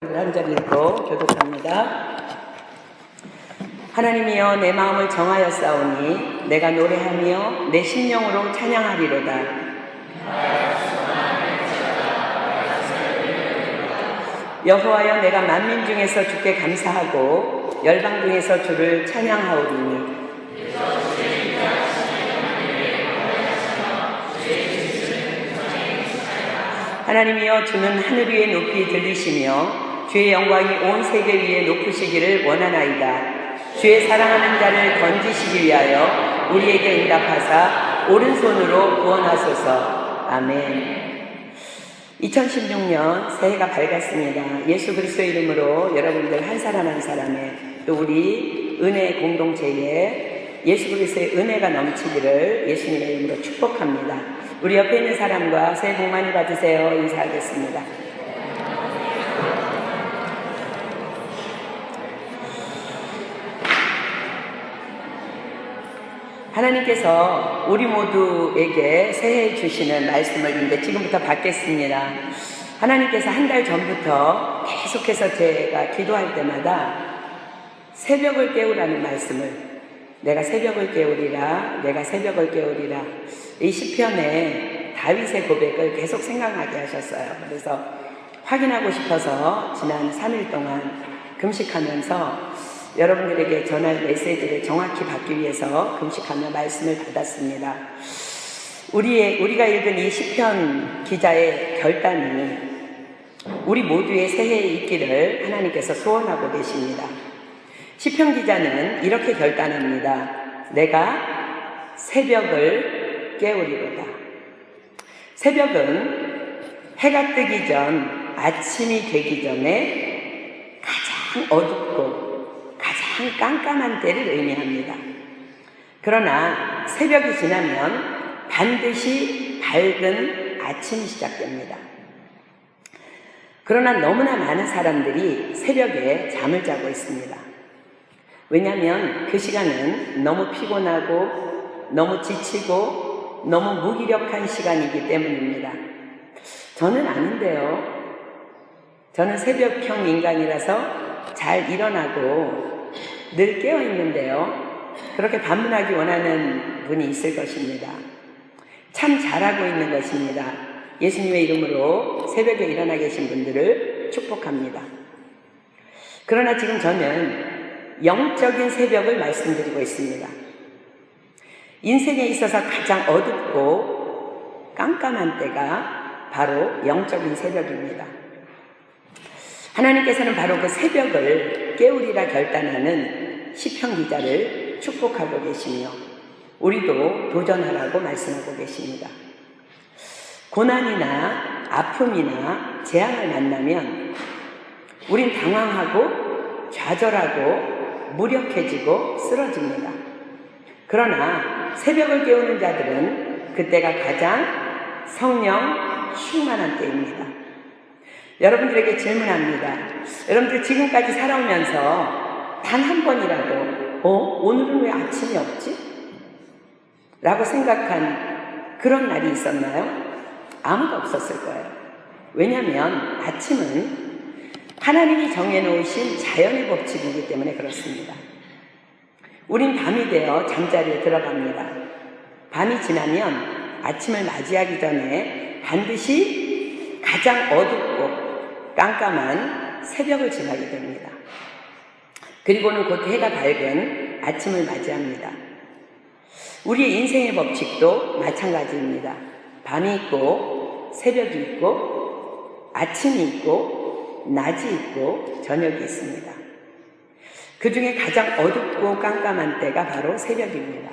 한 절 읽고 교독합니다. 하나님이여 내 마음을 정하였사오니 내가 노래하며 내 심령으로 찬양하리로다. 여호와여 내가 만민 중에서 주께 감사하고 열방 중에서 주를 찬양하오리니 하나님이여 주는 하늘 위에 높이 들리시며 주의 영광이 온 세계 위에 높으시기를 원하나이다. 주의 사랑하는 자를 건지시기 위하여 우리에게 응답하사 오른손으로 구원하소서. 아멘. 2016년 새해가 밝았습니다. 예수 그리스도의 이름으로 여러분들 한 사람 한 사람의 또 우리 은혜 공동체에 예수 그리스도의 은혜가 넘치기를 예수님의 이름으로 축복합니다. 우리 옆에 있는 사람과 새해 복 많이 받으세요. 인사하겠습니다. 하나님께서 우리 모두에게 새해 주시는 말씀을 이제 지금부터 받겠습니다. 하나님께서 한 달 전부터 계속해서 제가 기도할 때마다 새벽을 깨우라는 말씀을 내가 새벽을 깨우리라, 내가 새벽을 깨우리라. 이 시편의 다윗의 고백을 계속 생각나게 하셨어요. 그래서 확인하고 싶어서 지난 3일 동안 금식하면서 여러분들에게 전할 메시지를 정확히 받기 위해서 금식하며 말씀을 받았습니다. 우리가 읽은 이 시편 기자의 결단이 우리 모두의 새해에 있기를 하나님께서 소원하고 계십니다. 시편 기자는 이렇게 결단합니다. 내가 새벽을 깨우리로다. 새벽은 해가 뜨기 전, 아침이 되기 전에 가장 어둡고 가장 깜깜한 때를 의미합니다. 그러나 새벽이 지나면 반드시 밝은 아침이 시작됩니다. 그러나 너무나 많은 사람들이 새벽에 잠을 자고 있습니다. 왜냐하면 그 시간은 너무 피곤하고 너무 지치고 너무 무기력한 시간이기 때문입니다. 저는 아닌데요. 저는 새벽형 인간이라서 잘 일어나고 늘 깨어있는데요. 그렇게 반문하기 원하는 분이 있을 것입니다. 참 잘하고 있는 것입니다. 예수님의 이름으로 새벽에 일어나 계신 분들을 축복합니다. 그러나 지금 저는 영적인 새벽을 말씀드리고 있습니다. 인생에 있어서 가장 어둡고 깜깜한 때가 바로 영적인 새벽입니다. 하나님께서는 바로 그 새벽을 깨우리라 결단하는 시편 기자를 축복하고 계시며 우리도 도전하라고 말씀하고 계십니다. 고난이나 아픔이나 재앙을 만나면 우린 당황하고 좌절하고 무력해지고 쓰러집니다. 그러나 새벽을 깨우는 자들은 그때가 가장 성령 충만한 때입니다. 여러분들에게 질문합니다. 여러분들 지금까지 살아오면서 단 한 번이라도 오늘은 왜 아침이 없지? 라고 생각한 그런 날이 있었나요? 아무도 없었을 거예요. 왜냐하면 아침은 하나님이 정해놓으신 자연의 법칙이기 때문에 그렇습니다. 우린 밤이 되어 잠자리에 들어갑니다. 밤이 지나면 아침을 맞이하기 전에 반드시 가장 어둡고 깜깜한 새벽을 지나게 됩니다. 그리고는 곧 해가 밝은 아침을 맞이합니다. 우리의 인생의 법칙도 마찬가지입니다. 밤이 있고 새벽이 있고 아침이 있고 낮이 있고 저녁이 있습니다. 그 중에 가장 어둡고 깜깜한 때가 바로 새벽입니다.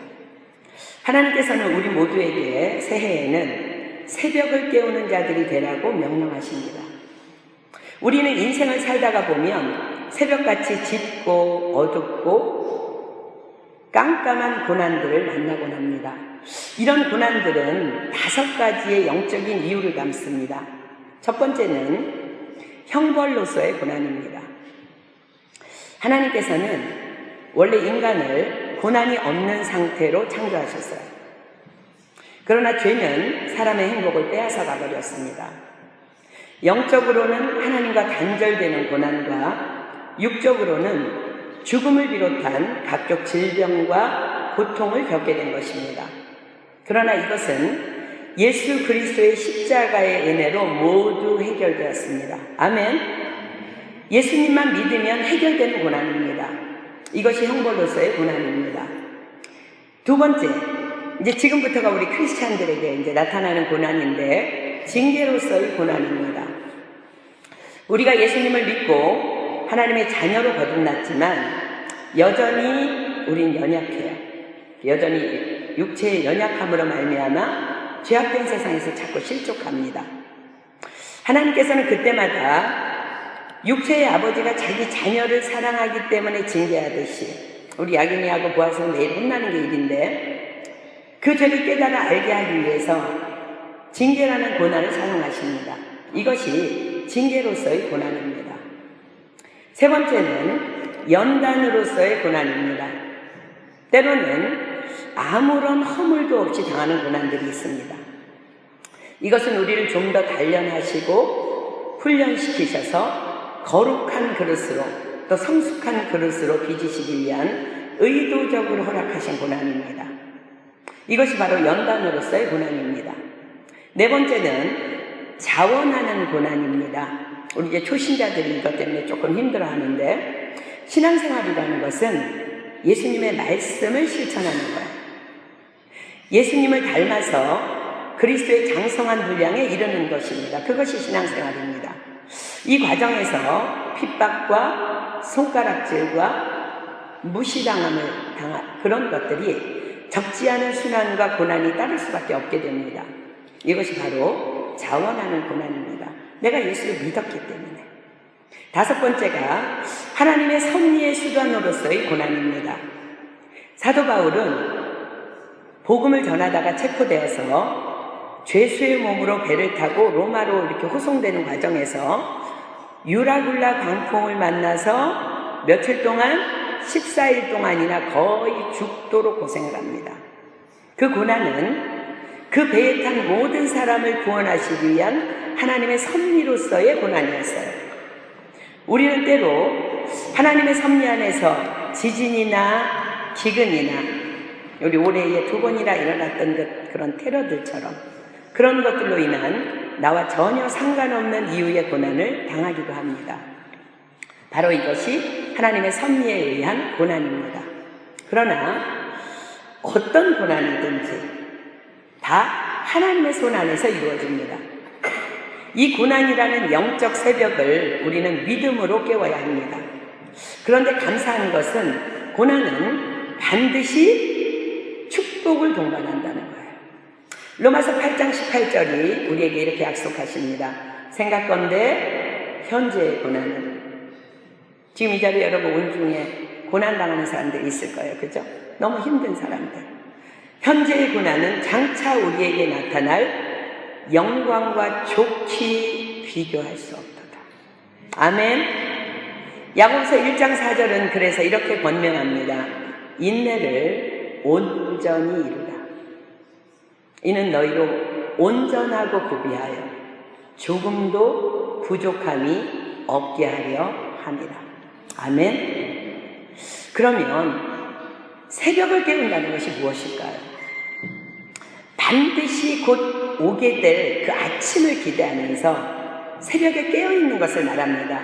하나님께서는 우리 모두에게 새해에는 새벽을 깨우는 자들이 되라고 명령하십니다. 우리는 인생을 살다가 보면 새벽같이 짙고 어둡고 깜깜한 고난들을 만나곤 합니다. 이런 고난들은 5가지의 영적인 이유를 담습니다. 첫 번째는 형벌로서의 고난입니다. 하나님께서는 원래 인간을 고난이 없는 상태로 창조하셨어요. 그러나 죄는 사람의 행복을 빼앗아 가버렸습니다. 영적으로는 하나님과 단절되는 고난과 육적으로는 죽음을 비롯한 각종 질병과 고통을 겪게 된 것입니다. 그러나 이것은 예수 그리스도의 십자가의 은혜로 모두 해결되었습니다. 아멘. 예수님만 믿으면 해결되는 고난입니다. 이것이 형벌로서의 고난입니다. 두 번째, 이제 지금부터가 우리 크리스찬들에게 이제 나타나는 고난인데, 징계로서의 고난입니다. 우리가 예수님을 믿고 하나님의 자녀로 거듭났지만 여전히 우린 연약해요. 여전히 육체의 연약함으로 말미암아 죄악된 세상에서 자꾸 실족합니다. 하나님께서는 그때마다 육체의 아버지가 자기 자녀를 사랑하기 때문에 징계하듯이, 우리 야긴이하고 보아서 매일 혼나는 게 일인데, 그 죄를 깨달아 알게 하기 위해서 징계라는 고난을 사용하십니다. 이것이 징계로서의 고난입니다. 세 번째는 연단으로서의 고난입니다. 때로는 아무런 허물도 없이 당하는 고난들이 있습니다. 이것은 우리를 좀 더 단련하시고 훈련시키셔서 거룩한 그릇으로, 또 성숙한 그릇으로 빚으시기 위한 의도적으로 허락하신 고난입니다. 이것이 바로 연단으로서의 고난입니다. 네 번째는 자원하는 고난입니다. 우리 이제 초신자들이 이것 때문에 조금 힘들어하는데, 신앙생활이라는 것은 예수님의 말씀을 실천하는 거예요. 예수님을 닮아서 그리스도의 장성한 분량에 이르는 것입니다. 그것이 신앙생활입니다. 이 과정에서 핍박과 손가락질과 무시당함을 당한 그런 것들이 적지 않은 순환과 고난이 따를 수밖에 없게 됩니다. 이것이 바로 자원하는 고난입니다. 내가 예수를 믿었기 때문에. 다섯 번째가 하나님의 섭리의 수단으로서의 고난입니다. 사도 바울은 복음을 전하다가 체포되어서 죄수의 몸으로 배를 타고 로마로 이렇게 호송되는 과정에서 유라굴라 광풍을 만나서 며칠 동안 14일 동안이나 거의 죽도록 고생을 합니다. 그 고난은 그 배에 탄 모든 사람을 구원하시기 위한 하나님의 섭리로서의 고난이었어요. 우리는 때로 하나님의 섭리 안에서 지진이나 기근이나 우리 올해에 2번이나 일어났던 그런 테러들처럼 그런 것들로 인한 나와 전혀 상관없는 이유의 고난을 당하기도 합니다. 바로 이것이 하나님의 섭리에 의한 고난입니다. 그러나 어떤 고난이든지 다 하나님의 손 안에서 이루어집니다. 이 고난이라는 영적 새벽을 우리는 믿음으로 깨워야 합니다. 그런데 감사한 것은 고난은 반드시 축복을 동반한다는 거예요. 로마서 8장 18절이 우리에게 이렇게 약속하십니다. 생각건대 현재의 고난은, 지금 이 자리에 여러분 온 중에 고난당하는 사람들이 있을 거예요. 그죠? 너무 힘든 사람들. 현재의 고난은 장차 우리에게 나타날 영광과 좋게 비교할 수 없도다. 아멘. 야고보서 1장 4절은 그래서 이렇게 권면합니다. 인내를 온전히 이루라. 이는 너희로 온전하고 구비하여 조금도 부족함이 없게 하려 함이라. 아멘. 그러면 새벽을 깨운다는 것이 무엇일까요? 반드시 곧 오게 될 그 아침을 기대하면서 새벽에 깨어있는 것을 말합니다.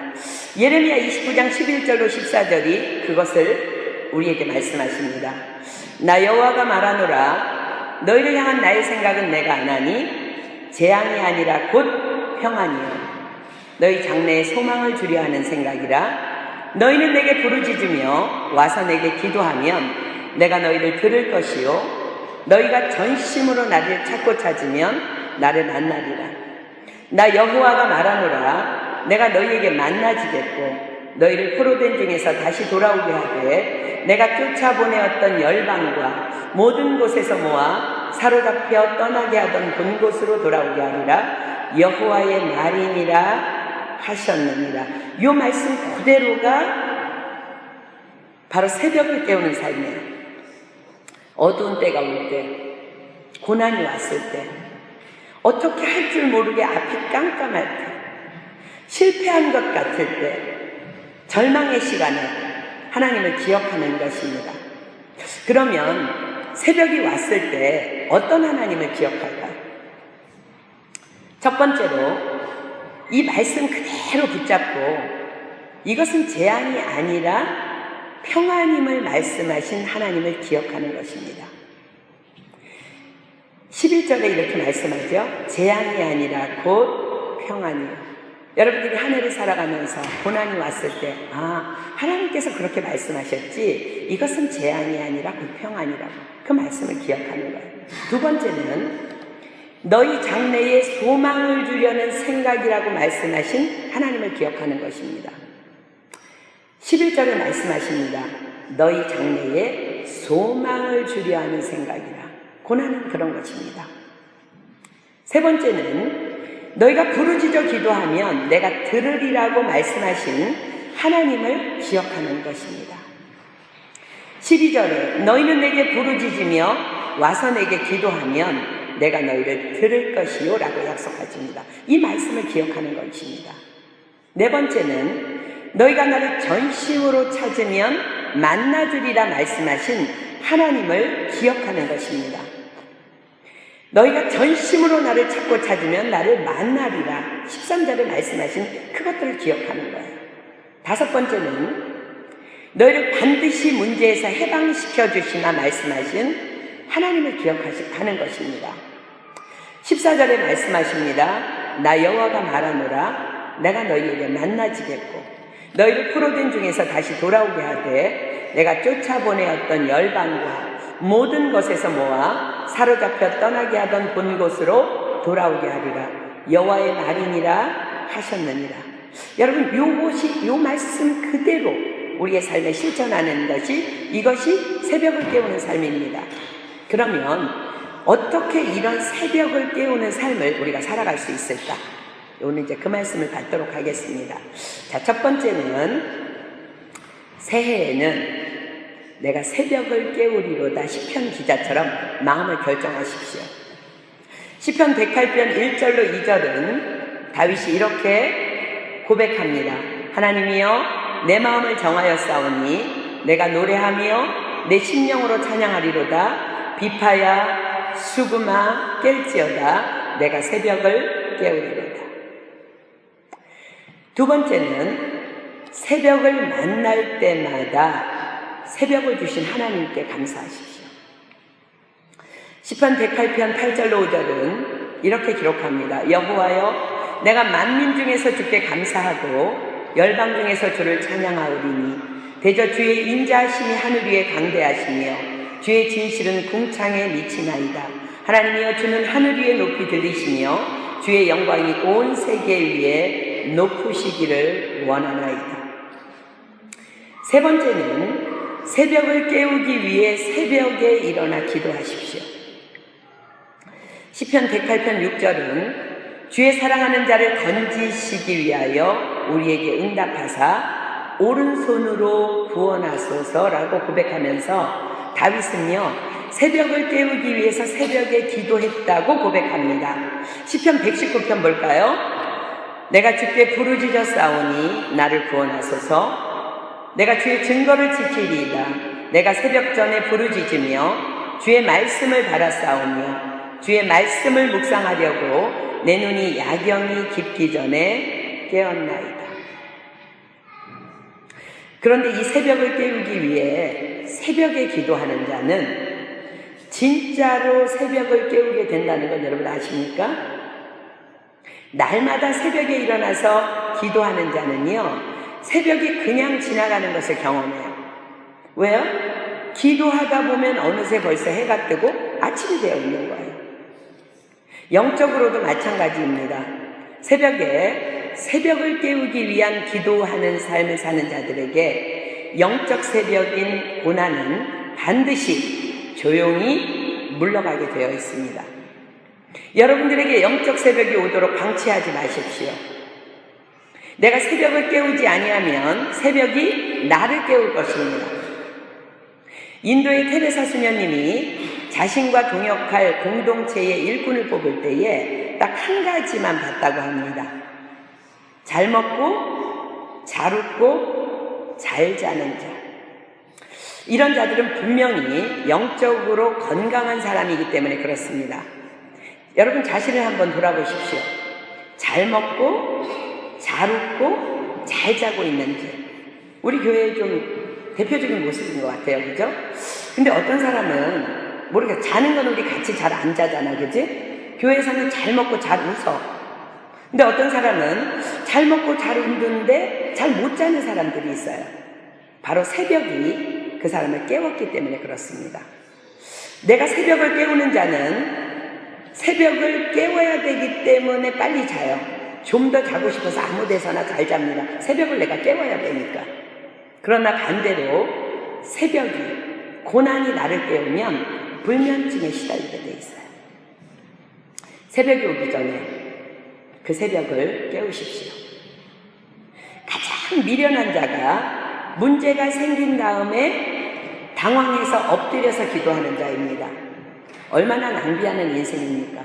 예레미야 29장 11절로 14절이 그것을 우리에게 말씀하십니다. 나 여호와가 말하노라. 너희를 향한 나의 생각은 내가 안 하니 재앙이 아니라 곧 평안이요 너희 장래에 소망을 주려 하는 생각이라. 너희는 내게 부르짖으며 와서 내게 기도하면 내가 너희를 들을 것이요 너희가 전심으로 나를 찾고 찾으면 나를 만나리라. 나 여호와가 말하노라. 내가 너희에게 만나지겠고 너희를 포로된 중에서 다시 돌아오게 하되 내가 쫓아보내었던 열방과 모든 곳에서 모아 사로잡혀 떠나게 하던 본곳으로 돌아오게 하리라. 여호와의 말이니라 하셨느니라. 이 말씀 그대로가 바로 새벽을 깨우는 삶이에요. 어두운 때가 올 때, 고난이 왔을 때, 어떻게 할 줄 모르게 앞이 깜깜할 때, 실패한 것 같을 때, 절망의 시간에 하나님을 기억하는 것입니다. 그러면 새벽이 왔을 때 어떤 하나님을 기억할까요? 첫 번째로 이 말씀 그대로 붙잡고 이것은 재앙이 아니라 평안임을 말씀하신 하나님을 기억하는 것입니다. 11절에 이렇게 말씀하죠. 재앙이 아니라 곧 평안이요. 여러분들이 한 해를 살아가면서 고난이 왔을 때 하나님께서 그렇게 말씀하셨지 이것은 재앙이 아니라 곧 평안이라고 그 말씀을 기억하는 거예요. 두 번째는 너희 장래에 소망을 주려는 생각이라고 말씀하신 하나님을 기억하는 것입니다. 11절에 말씀하십니다. 너희 장래에 소망을 주려 하는 생각이라. 고난은 그런 것입니다. 세 번째는 너희가 부르짖어 기도하면 내가 들으리라고 말씀하신 하나님을 기억하는 것입니다. 12절에 너희는 내게 부르짖으며 와서 내게 기도하면 내가 너희를 들을 것이요 라고 약속하십니다. 이 말씀을 기억하는 것입니다. 네 번째는 너희가 나를 전심으로 찾으면 만나주리라 말씀하신 하나님을 기억하는 것입니다. 너희가 전심으로 나를 찾고 찾으면 나를 만나리라 13절에 말씀하신 그것들을 기억하는 거예요. 다섯 번째는 너희를 반드시 문제에서 해방시켜 주시나 말씀하신 하나님을 기억하는 것입니다. 14절에 말씀하십니다. 나 여호와가 말하노라 내가 너희에게 만나지겠고 너희를 포로된 중에서 다시 돌아오게 하되 내가 쫓아보내었던 열방과 모든 것에서 모아 사로잡혀 떠나게 하던 본 곳으로 돌아오게 하리라. 여호와의 말이니라 하셨느니라. 여러분 요 말씀 그대로 우리의 삶에 실천하는 것이 이것이 새벽을 깨우는 삶입니다. 그러면 어떻게 이런 새벽을 깨우는 삶을 우리가 살아갈 수 있을까? 오늘 이제 그 말씀을 받도록 하겠습니다. 자, 첫 번째는 새해에는 내가 새벽을 깨우리로다 시편 기자처럼 마음을 결정하십시오. 시편 108편 1절로 2절은 다윗이 이렇게 고백합니다. 하나님이여 내 마음을 정하여 싸우니 내가 노래하며 내 심령으로 찬양하리로다. 비파야 수금아 깰지어다 내가 새벽을 깨우리로다. 두 번째는 새벽을 만날 때마다 새벽을 주신 하나님께 감사하십시오. 시편 108편 8절로 5절은 이렇게 기록합니다. 여호와여 내가 만민 중에서 주께 감사하고 열방 중에서 주를 찬양하오리니 대저 주의 인자하심이 하늘 위에 강대하시며 주의 진실은 궁창에 미치나이다. 하나님이여 주는 하늘 위에 높이 들리시며 주의 영광이 온 세계 위에 높으시기를 원하나이다. 세 번째는 새벽을 깨우기 위해 새벽에 일어나 기도하십시오. 시편 108편 6절은 주의 사랑하는 자를 건지시기 위하여 우리에게 응답하사 오른손으로 구원하소서라고 고백하면서 다윗은요 새벽을 깨우기 위해서 새벽에 기도했다고 고백합니다. 시편 119편 볼까요? 내가 주께 부르짖어 싸우니 나를 구원하소서. 내가 주의 증거를 지키리이다. 내가 새벽 전에 부르짖으며 주의 말씀을 바라싸우며 주의 말씀을 묵상하려고 내 눈이 야경이 깊기 전에 깨었나이다. 그런데 이 새벽을 깨우기 위해 새벽에 기도하는 자는 진짜로 새벽을 깨우게 된다는 건 여러분 아십니까? 날마다 새벽에 일어나서 기도하는 자는요 새벽이 그냥 지나가는 것을 경험해요. 왜요? 기도하다 보면 어느새 벌써 해가 뜨고 아침이 되어 있는 거예요. 영적으로도 마찬가지입니다. 새벽에 새벽을 깨우기 위한 기도하는 삶을 사는 자들에게 영적 새벽인 고난은 반드시 조용히 물러가게 되어 있습니다. 여러분들에게 영적 새벽이 오도록 방치하지 마십시오. 내가 새벽을 깨우지 아니하면 새벽이 나를 깨울 것입니다. 인도의 테레사 수녀님이 자신과 동역할 공동체의 일꾼을 뽑을 때에 딱 한 가지만 봤다고 합니다. 잘 먹고 잘 웃고 잘 자는 자. 이런 자들은 분명히 영적으로 건강한 사람이기 때문에 그렇습니다. 여러분 자신을 한번 돌아보십시오. 잘 먹고 잘 웃고 잘 자고 있는지. 우리 교회의 좀 대표적인 모습인 것 같아요. 그죠? 근데 어떤 사람은 모르겠어. 자는 건 우리 같이 잘 안 자잖아. 그지? 교회에서는 잘 먹고 잘 웃어. 근데 어떤 사람은 잘 먹고 잘 웃는데 잘 못 자는 사람들이 있어요. 바로 새벽이 그 사람을 깨웠기 때문에 그렇습니다. 내가 새벽을 깨우는 자는 새벽을 깨워야 되기 때문에 빨리 자요. 좀 더 자고 싶어서 아무 데서나 잘 잡니다. 새벽을 내가 깨워야 되니까. 그러나 반대로 새벽이 고난이 나를 깨우면 불면증에 시달리게 돼 있어요. 새벽이 오기 전에 그 새벽을 깨우십시오. 가장 미련한 자가 문제가 생긴 다음에 당황해서 엎드려서 기도하는 자입니다. 얼마나 낭비하는 인생입니까?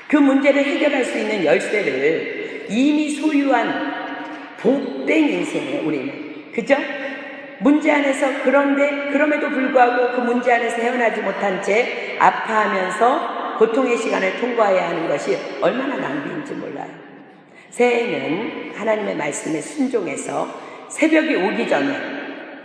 그 문제를 해결할 수 있는 열쇠를 이미 소유한 복된 인생이에요, 우리는. 그죠? 문제 안에서 그럼에도 불구하고 그 문제 안에서 헤어나지 못한 채 아파하면서 고통의 시간을 통과해야 하는 것이 얼마나 낭비인지 몰라요. 새해에는 하나님의 말씀에 순종해서 새벽이 오기 전에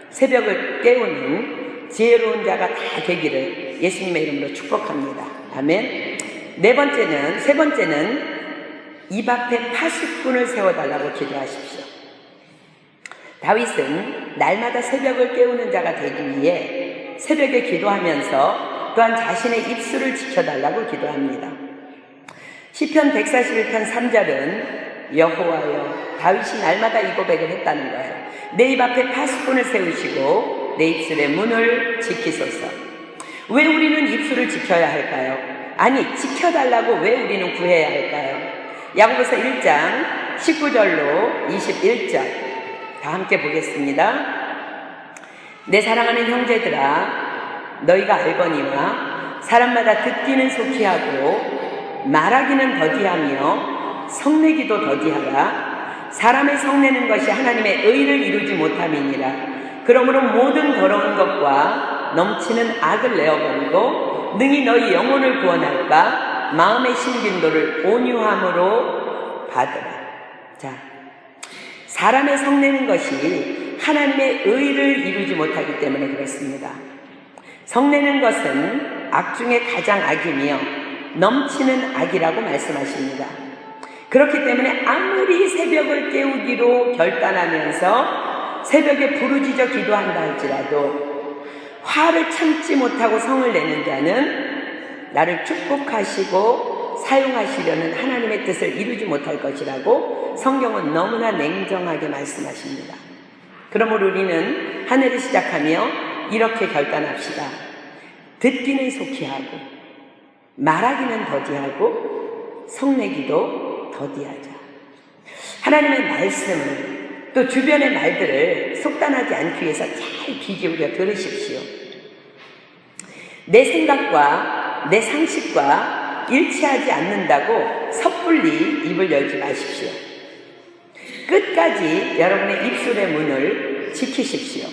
새벽을 깨우는 지혜로운 자가 다 되기를 예수님의 이름으로 축복합니다. 아멘. 세 번째는 입 앞에 파수꾼을 세워달라고 기도하십시오. 다윗은 날마다 새벽을 깨우는 자가 되기 위해 새벽에 기도하면서 또한 자신의 입술을 지켜달라고 기도합니다. 시편 141편 3절은 여호와여, 다윗이 날마다 이 고백을 했다는 거예요. 내 입 앞에 파수꾼을 세우시고 내 입술의 문을 지키소서. 왜 우리는 입술을 지켜야 할까요? 아니, 지켜달라고 왜 우리는 구해야 할까요? 야고보서 1장 19절로 21절 다 함께 보겠습니다. 내 사랑하는 형제들아, 너희가 알거니와 사람마다 듣기는 속히 하고 말하기는 더디하며 성내기도 더디하라. 사람의 성내는 것이 하나님의 의를 이루지 못함이니라. 그러므로 모든 더러운 것과 넘치는 악을 내어버리고 능히 너희 영혼을 구원할까 마음의 신긴도를 온유함으로 받으라. 자, 사람의 성내는 것이 하나님의 의를 이루지 못하기 때문에 그렇습니다. 성내는 것은 악 중에 가장 악이며 넘치는 악이라고 말씀하십니다. 그렇기 때문에 아무리 새벽을 깨우기로 결단하면서 새벽에 부르짖어 기도한다 할지라도 화를 참지 못하고 성을 내는 자는 나를 축복하시고 사용하시려는 하나님의 뜻을 이루지 못할 것이라고 성경은 너무나 냉정하게 말씀하십니다. 그러므로 우리는 한 해를 시작하며 이렇게 결단합시다. 듣기는 속히 하고 말하기는 더디하고 성내기도 더디하자. 하나님의 말씀을 또 주변의 말들을 속단하지 않기 위해서 잘 귀 기울여 들으십시오. 내 생각과 내 상식과 일치하지 않는다고 섣불리 입을 열지 마십시오. 끝까지 여러분의 입술의 문을 지키십시오.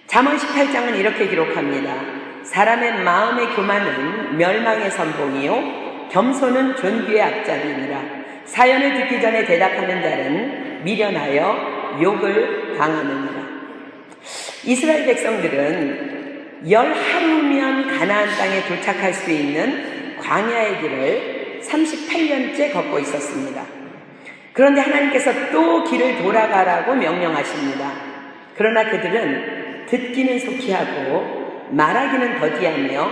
잠언 18장은 이렇게 기록합니다. 사람의 마음의 교만은 멸망의 선봉이요 겸손은 존귀의 앞잡이니라. 사연을 듣기 전에 대답하는 자는 미련하여 욕을 당하느니라. 이스라엘 백성들은 10하루면 가나안 땅에 도착할 수 있는 광야의 길을 38년째 걷고 있었습니다. 그런데 하나님께서 또 길을 돌아가라고 명령하십니다. 그러나 그들은 듣기는 속히 하고 말하기는 더디하며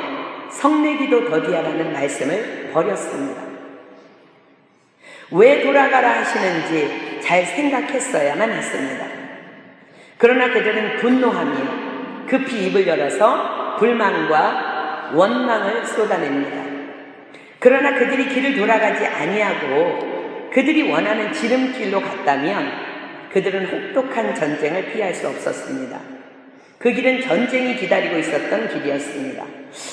성내기도 더디하라는 말씀을 버렸습니다. 왜 돌아가라 하시는지 잘 생각했어야만 했습니다. 그러나 그들은 분노하며 급히 입을 열어서 불만과 원망을 쏟아냅니다. 그러나 그들이 길을 돌아가지 아니하고 그들이 원하는 지름길로 갔다면 그들은 혹독한 전쟁을 피할 수 없었습니다. 그 길은 전쟁이 기다리고 있었던 길이었습니다.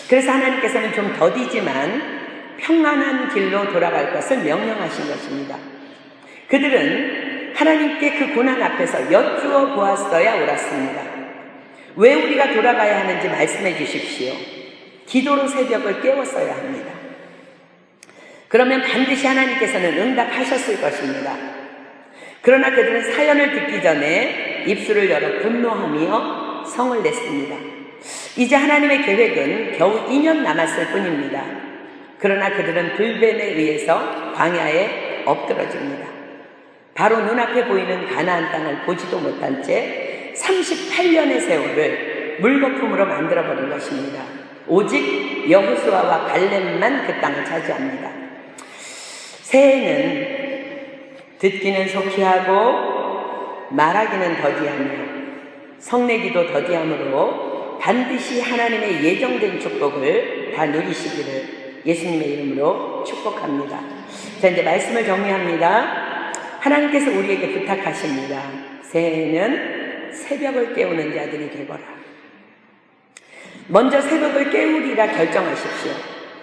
그래서 하나님께서는 좀 더디지만 평안한 길로 돌아갈 것을 명령하신 것입니다. 그들은 하나님께 그 고난 앞에서 여쭈어 보았어야 옳았습니다. 왜 우리가 돌아가야 하는지 말씀해 주십시오. 기도로 새벽을 깨웠어야 합니다. 그러면 반드시 하나님께서는 응답하셨을 것입니다. 그러나 그들은 사연을 듣기 전에 입술을 열어 분노하며 성을 냈습니다. 이제 하나님의 계획은 겨우 2년 남았을 뿐입니다. 그러나 그들은 불뱀에 의해서 광야에 엎드러집니다. 바로 눈앞에 보이는 가나안 땅을 보지도 못한 채 38년의 세월을 물거품으로 만들어버린 것입니다. 오직 여호수아와 갈렙만 그 땅을 차지합니다. 새해는 듣기는 속히 하고 말하기는 더디하며 성내기도 더디함으로 반드시 하나님의 예정된 축복을 다 누리시기를 예수님의 이름으로 축복합니다. 자, 이제 말씀을 정리합니다. 하나님께서 우리에게 부탁하십니다. 새해에는 새벽을 깨우는 자들이 되거라. 먼저 새벽을 깨우리라 결정하십시오.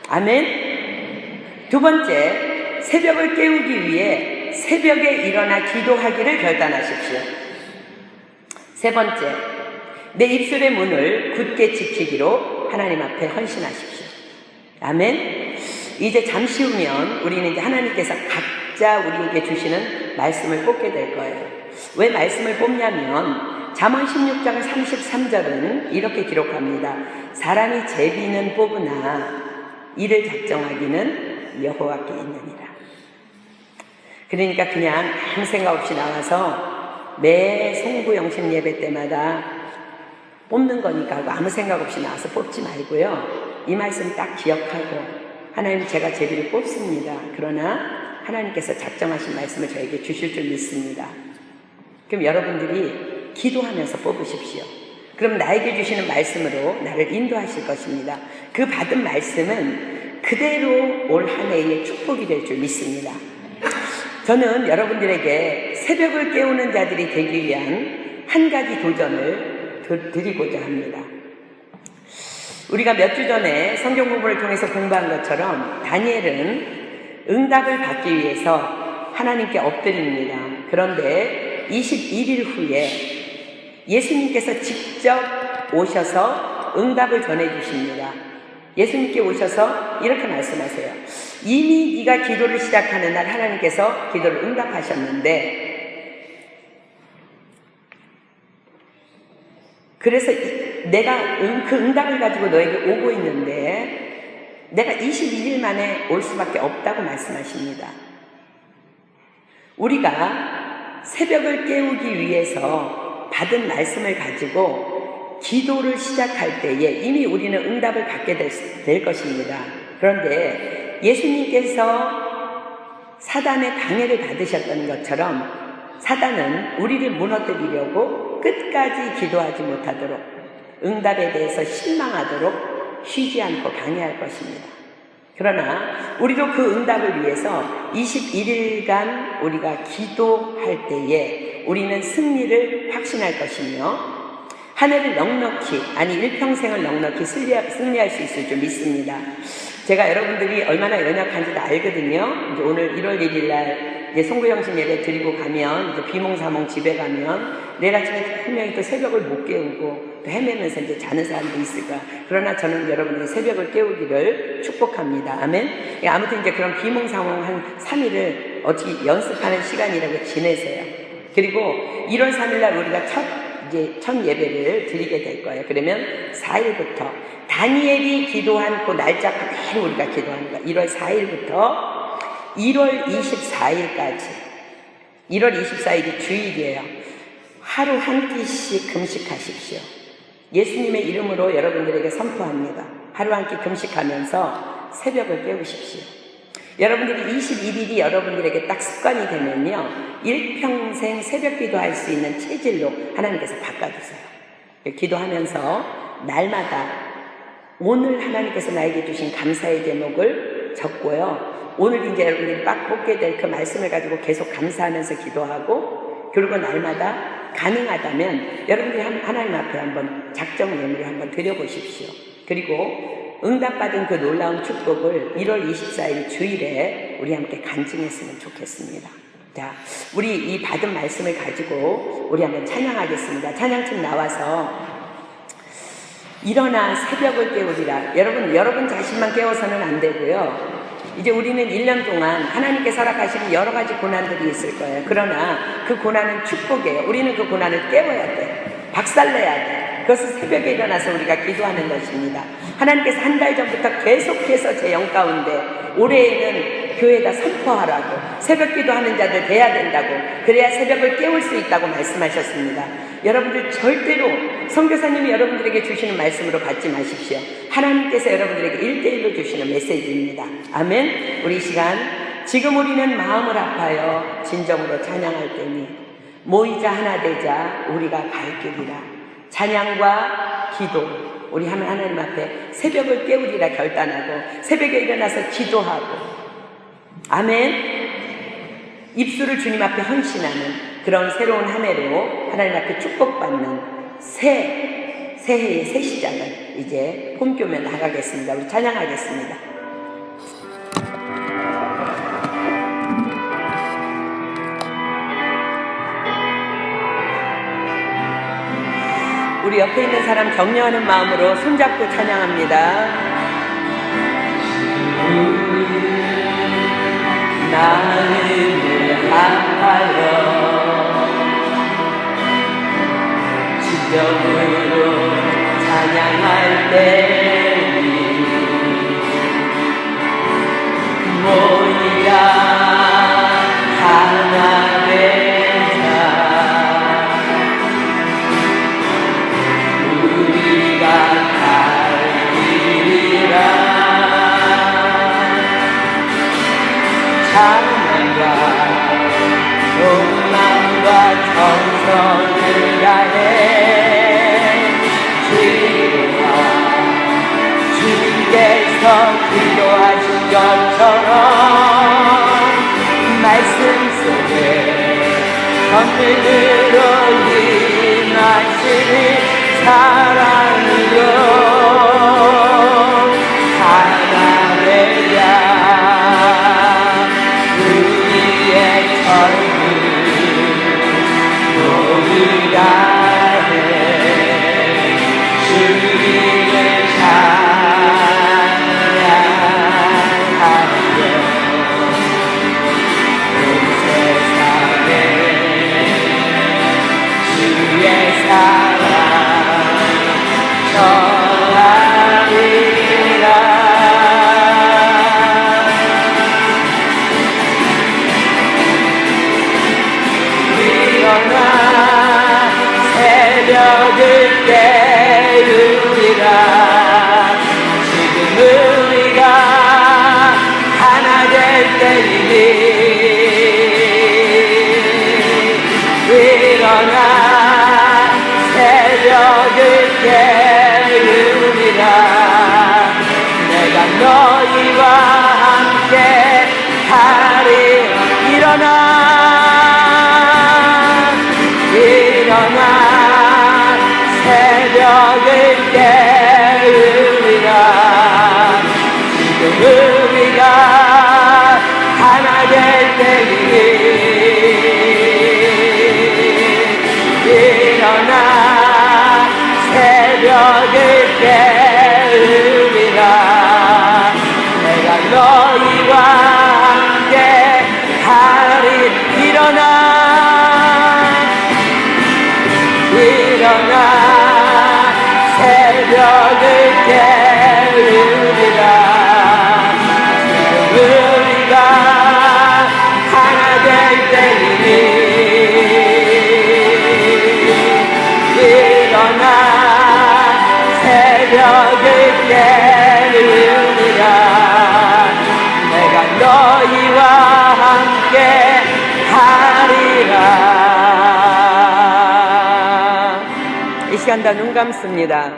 아멘. 두 번째, 새벽을 깨우기 위해 새벽에 일어나 기도하기를 결단하십시오. 세 번째, 내 입술의 문을 굳게 지키기로 하나님 앞에 헌신하십시오. 아멘. 이제 잠시 후면 우리는 이제 하나님께서 각자 우리에게 주시는 말씀을 뽑게 될 거예요. 왜 말씀을 뽑냐면 잠언 16장 33절은 이렇게 기록합니다. 사람이 제비는 뽑으나 이를 작정하기는 여호와께 있느니라. 그러니까 그냥 아무 생각 없이 나와서 매 송구영신 예배 때마다 뽑는 거니까 하고 아무 생각 없이 나와서 뽑지 말고요. 이 말씀 딱 기억하고 하나님, 제가 제비를 뽑습니다. 그러나 하나님께서 작정하신 말씀을 저에게 주실 줄 믿습니다. 그럼 여러분들이 기도하면서 뽑으십시오. 그럼 나에게 주시는 말씀으로 나를 인도하실 것입니다. 그 받은 말씀은 그대로 올 한 해의 축복이 될 줄 믿습니다. 저는 여러분들에게 새벽을 깨우는 자들이 되기 위한 한 가지 도전을 드리고자 합니다. 우리가 몇 주 전에 성경 공부를 통해서 공부한 것처럼 다니엘은 응답을 받기 위해서 하나님께 엎드립니다. 그런데 21일 후에 예수님께서 직접 오셔서 응답을 전해주십니다. 예수님께 오셔서 이렇게 말씀하세요. 이미 네가 기도를 시작하는 날 하나님께서 기도를 응답하셨는데, 그래서 내가 그 응답을 가지고 너에게 오고 있는데 내가 21일 만에 올 수밖에 없다고 말씀하십니다. 우리가 새벽을 깨우기 위해서 받은 말씀을 가지고 기도를 시작할 때에 이미 우리는 응답을 받게 될 것입니다. 그런데 예수님께서 사단의 방해를 받으셨던 것처럼 사단은 우리를 무너뜨리려고 끝까지 기도하지 못하도록, 응답에 대해서 실망하도록 쉬지 않고 방해할 것입니다. 그러나 우리도 그 응답을 위해서 21일간 우리가 기도할 때에 우리는 승리를 확신할 것이며 한 해를 넉넉히, 아니 일평생을 넉넉히 승리할 수 있을 줄 믿습니다. 제가 여러분들이 얼마나 연약한지도 알거든요. 이제 오늘 1월 1일 날 이제 송구영신 예배 드리고 가면, 이제 비몽사몽 집에 가면 내일 아침에 분명히 또 새벽을 못 깨우고 또 헤매면서 이제 자는 사람도 있을 거야. 그러나 저는 여러분들이 새벽을 깨우기를 축복합니다. 아멘. 아무튼 이제 그런 비몽사몽 한 3일을 어떻게 연습하는 시간이라고 지내세요. 그리고 1월 3일 날 우리가 첫 예배를 드리게 될 거예요. 그러면 4일부터 다니엘이 기도한 그 날짜 그대로 우리가 기도하는 거예요. 1월 4일부터 1월 24일까지. 1월 24일이 주일이에요. 하루 한 끼씩 금식하십시오. 예수님의 이름으로 여러분들에게 선포합니다. 하루 한 끼 금식하면서 새벽을 깨우십시오. 여러분들이 21일이 여러분들에게 딱 습관이 되면요, 일평생 새벽 기도할 수 있는 체질로 하나님께서 바꿔주세요. 기도하면서 날마다 오늘 하나님께서 나에게 주신 감사의 제목을 적고요, 오늘 이제 여러분들이 딱 뽑게 될 그 말씀을 가지고 계속 감사하면서 기도하고, 그리고 날마다 가능하다면 여러분들이 하나님 앞에 한번 작정 예물을 한번 드려보십시오. 그리고 응답받은 그 놀라운 축복을 1월 24일 주일에 우리 함께 간증했으면 좋겠습니다. 자, 우리 이 받은 말씀을 가지고 우리 한번 찬양하겠습니다. 찬양팀 나와서 일어나 새벽을 깨우리라. 여러분 자신만 깨워서는 안 되고요. 이제 우리는 1년 동안 하나님께서 허락하시는 여러 가지 고난들이 있을 거예요. 그러나 그 고난은 축복이에요. 우리는 그 고난을 깨워야 돼. 박살내야 돼. 그것은 새벽에 일어나서 우리가 기도하는 것입니다. 하나님께서 한 달 전부터 계속해서 제 영 가운데 올해에는 교회에다 선포하라고, 새벽 기도하는 자들 돼야 된다고, 그래야 새벽을 깨울 수 있다고 말씀하셨습니다. 여러분들 절대로 선교사님이 여러분들에게 주시는 말씀으로 받지 마십시오. 하나님께서 여러분들에게 1대1로 주시는 메시지입니다. 아멘. 우리 이 시간 지금 우리는 마음을 아파요 진정으로 찬양할 때니 모이자 하나 되자 우리가 갈 길이라. 찬양과 기도, 우리 하나님 앞에 새벽을 깨우리라 결단하고 새벽에 일어나서 기도하고, 아멘. 입술을 주님 앞에 헌신하는 그런 새로운 한 해로 하나님 앞에 축복받는 새해의 새 시작을 이제 봄교면 나가겠습니다. 우리 찬양하겠습니다. 우리 옆에 있는 사람 격려하는 마음으로 손잡고 찬양합니다. 나를 아파요 진정으로 찬양할 때니 모이라 하나 되자 우리가 갈 길이라. 찬양과 욕망과 정성을 다해 기도하 주님께서 기도하신 것처럼 말씀 속에 선물으로 임하시는 사랑으로 하나 되자. 다 눈 감습니다.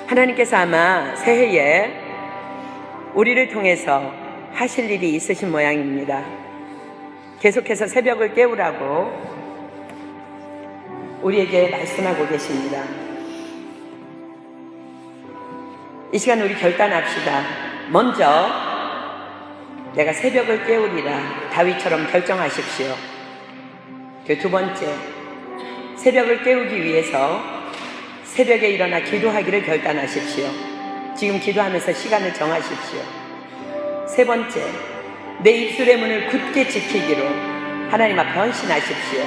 하나님께서 아마 새해에 우리를 통해서 하실 일이 있으신 모양입니다. 계속해서 새벽을 깨우라고 우리에게 말씀하고 계십니다. 이 시간 우리 결단합시다. 먼저 내가 새벽을 깨우리라 다윗처럼 결정하십시오. 그 두 번째, 새벽을 깨우기 위해서 새벽에 일어나 기도하기를 결단하십시오. 지금 기도하면서 시간을 정하십시오. 세 번째, 내 입술의 문을 굳게 지키기로 하나님 앞에 헌신하십시오.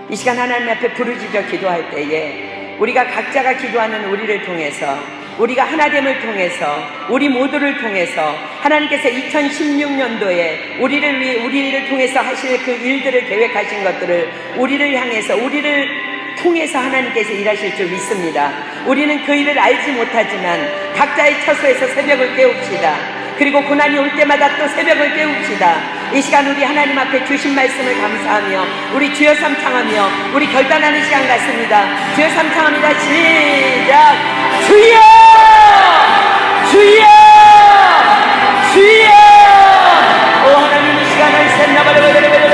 이 시간 하나님 앞에 부르짖어 기도할 때에 우리가 각자가 기도하는 우리를 통해서, 우리가 하나됨을 통해서, 우리 모두를 통해서 하나님께서 2016년도에 우리를 위해, 우리를 통해서 하실 그 일들을 계획하신 것들을 우리를 향해서, 우리를 통해서 하나님께서 일하실 줄 믿습니다. 우리는 그 일을 알지 못하지만 각자의 처소에서 새벽을 깨웁시다. 그리고 고난이 올 때마다 또 새벽을 깨웁시다. 이 시간 우리 하나님 앞에 주신 말씀을 감사하며 우리 주여 삼창하며 우리 결단하는 시간 같습니다. 주여 삼창합니다. 시작! 주여! 주여! 주여! 오 하나님 이 시간을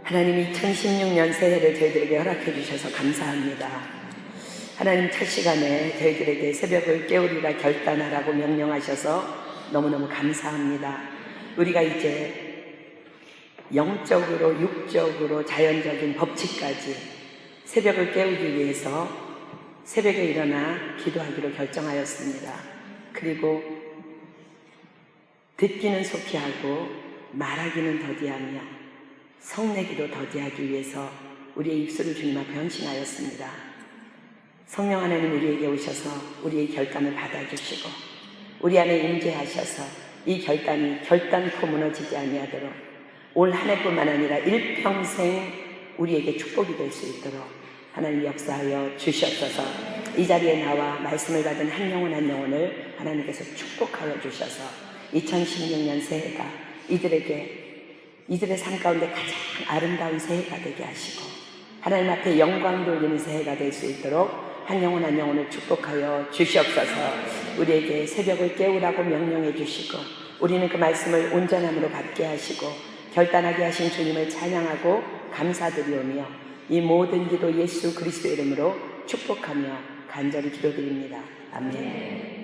하나님 2016년 새해를 저희들에게 허락해 주셔서 감사합니다. 하나님 첫 시간에 저희들에게 새벽을 깨우리라 결단하라고 명령하셔서 너무너무 감사합니다. 우리가 이제 영적으로, 육적으로, 자연적인 법칙까지 새벽을 깨우기 위해서 새벽에 일어나 기도하기로 결정하였습니다. 그리고 듣기는 속히 하고 말하기는 더디하며 성내기도 더디하기 위해서 우리의 입술을 주님 앞에 헌신하였습니다. 성령 하나님 우리에게 오셔서 우리의 결단을 받아주시고 우리 안에 임재하셔서 이 결단이 결단코 무너지지 아니하도록 올 한 해뿐만 아니라 일평생 우리에게 축복이 될 수 있도록 하나님 역사하여 주시옵소서. 이 자리에 나와 말씀을 받은 한 영혼 한 영혼을 하나님께서 축복하여 주셔서 2016년 새해가 이들의 삶 가운데 가장 아름다운 새해가 되게 하시고 하나님 앞에 영광 돌리는 새해가 될 수 있도록 한 영혼 한 영혼을 축복하여 주시옵소서. 우리에게 새벽을 깨우라고 명령해 주시고 우리는 그 말씀을 온전함으로 받게 하시고 결단하게 하신 주님을 찬양하고 감사드리오며 이 모든 기도 예수 그리스도의 이름으로 축복하며 간절히 기도드립니다. 아멘.